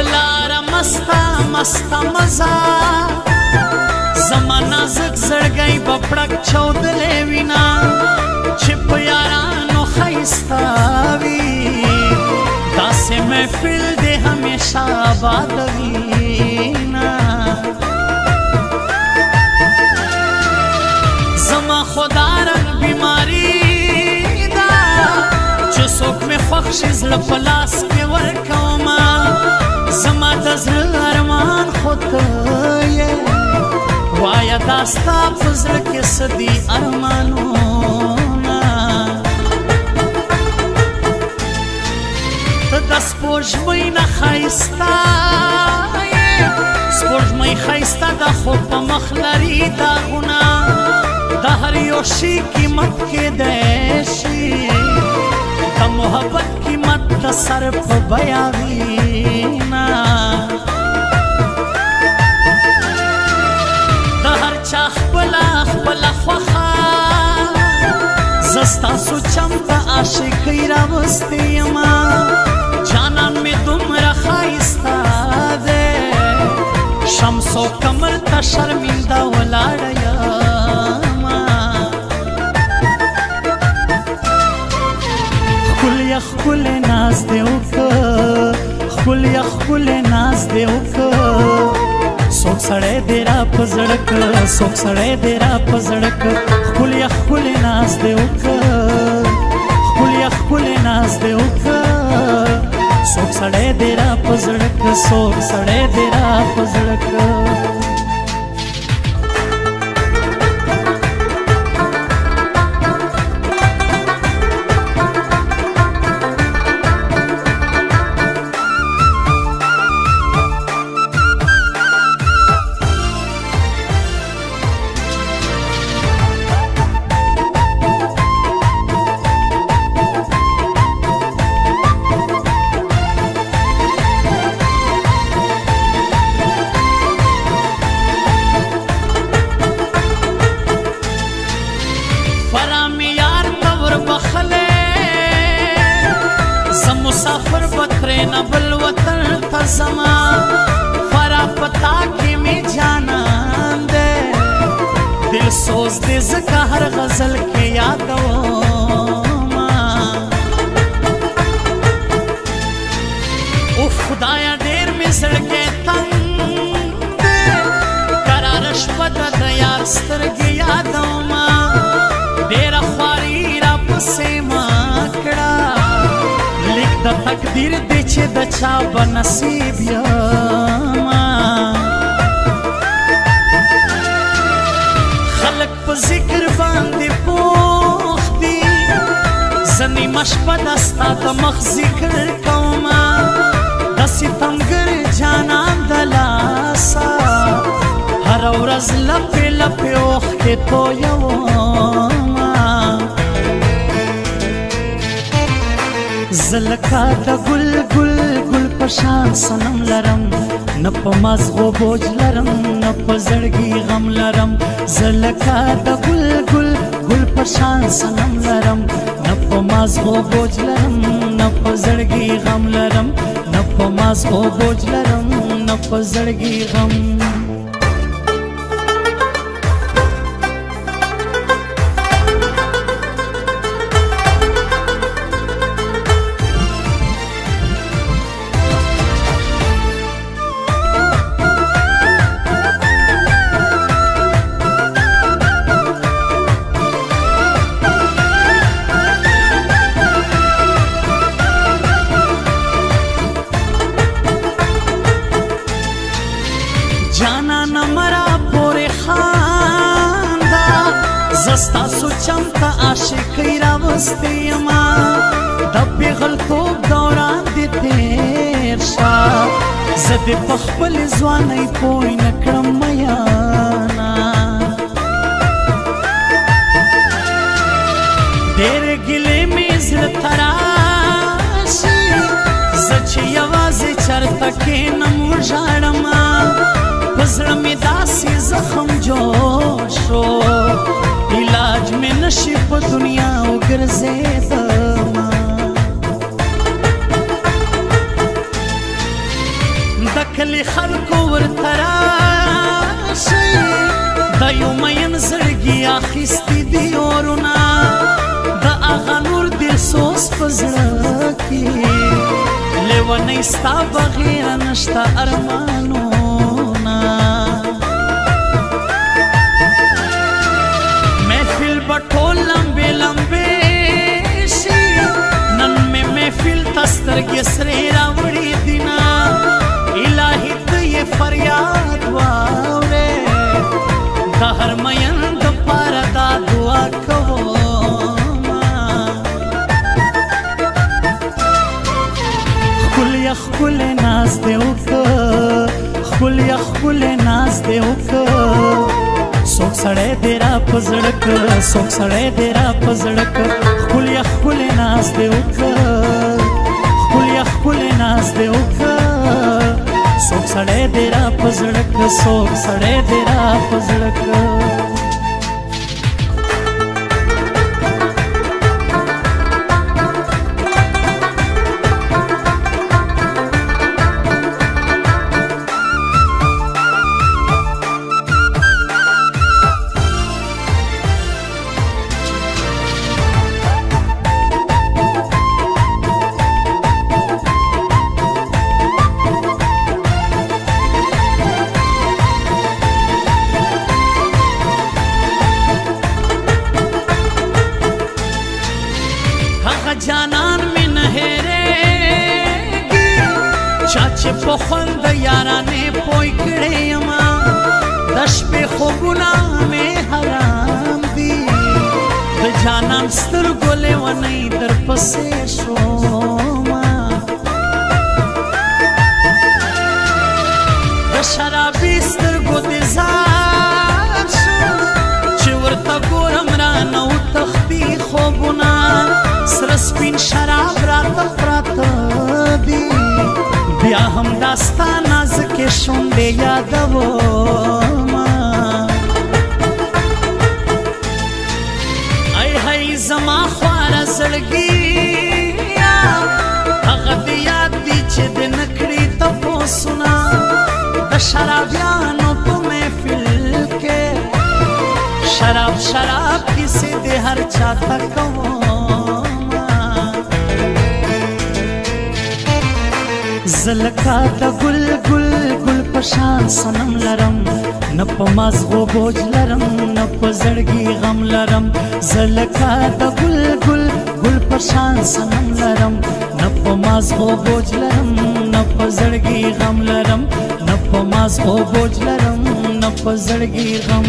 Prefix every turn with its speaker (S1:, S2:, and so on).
S1: پلار مستا مستا مزا زمانہ زک زړګی بپړک چودلې وینا چې په یارانو خیستا وی داسې محفل دې همیشه آباد وینا زما خدا رنگ بیماری دا چې څوک مې خوښ شي زړه په لاس کې ورکوما زما د زړه ارمان خو ته یې وایا دا ستا په زړه کې څه دي ارمانونه ته د سپوږمۍ نه ښایسته یې سپوږمۍ ښایسته ده خو په مخ لري داغونه د هر یو شي قیمت کیدی شي د محبت قیمت د سر په بیه وینا د هر چا خپله خپله خوښه زه ستاسو چم ته عاشقۍ راوستی یمه جانان مې دومره ښایسته دی شمس و قمر ته شرمنده ولاړه خپل ناز دې وکړه خپل ناز دې وکړه څوک سړی دې را په زړه کړه څوک سړی دې را په زړه کړه خپل ناز دې وکړه خپل ناز دې وکړه څوک سړی دې را په زړه کړه څوک سړی دې را په زړه کړه مسافر بترین بل وطن تزما فرا پتا کی می جانان دے دل سوز دے زکا ہر غزل کے یادو او خدایا دیر میں زڑکے تنگ دے قرارش پتا دیار سترگی یادو ما دیر خواری را پسے ماکڑا د تقدیر دی چې د چا به نصیب یما خلق په ذکر باندې پوخ دي زه نیمه شپه د ستا د مخ ذکر کومه د ستمګر جانان د لاسه هره ورځ لپې لپې اوښکې تویومه زلکا د ګل ګل ګل پشان سنم لرم نه په مازغو بوج لرم نه په زړګي غم لرم زلکا د ګل ګل ګل پشان سنم لرم نه په مازغو بوج لرم نه په زړګي غم لرم نه په مازغو بوج لرم نه په زړګي غم ستاسو چمته عاشقۍ راوستې یمه د پېغلتوب دوران دې تېر شه زه دې په خپلې ځوانۍ پوی نه کړم میانه ډېرې ګیلې مې زړه ته راشي زه چې یوازې چرته کښېنم وژاړمه په زړه مې داسې زخم جوړ شو علاج میں نشی په دنیا وګرځېدم د کلي خلکو ورته راشئ د یو مین زړګي اخیستي دي اورونه د هغه نور دلسوز په زړه کې لیونۍ ستا بغیر نشته ارمانونه محفل به ټول لمبې لمبې شي نن مې محفل ته سترګې سرې راوړې دینه الهي ته یې فریاد واورې د هر مین دپاره دا دعا کومه ښکلې ښکلې ناز دې وکړه ښکلې ښکلې ناز دې وکړه څوک سړی دې را په زړه کړه څوک سړی دې را په زړه کړه ښکلې ښکلې ناز دې وکړه ښکلې ښکلې ناز دې وکړه څوک سړی دې را په زړه کړه څوک سړی دې را په زړه کړه جانان می نه هېرېږي چا چې په خوند یارانې پوی کړې یمه د شپې خوبونه مې حرام دي د جانان سترګو لیونۍ درپسې شومه د شرابي سترګو دې زار شو چې ورته ګورم رانه وتښتي خوبونه سره سپین شراب راته پراته دي بیا هم دا ستا نازکې شونډې یادومه ای هی زما خواره زړګیه هغه دې یاد دي چې دې نه کړي تپوسونه د شرابیانو په محفل کې شراب شراب کیسې دې هر چاته کوم زلکا د ګل ګل ګل په شان صنم لرم نه په مازغو بوج لرم نه په زړګي غم لرم زلکا د ګل ګل ګل په شان صنم لرم نه په مازغو بوج لرم نه په زړګي غم لرم نه په مازغو بوج لرم نه په زړګي غم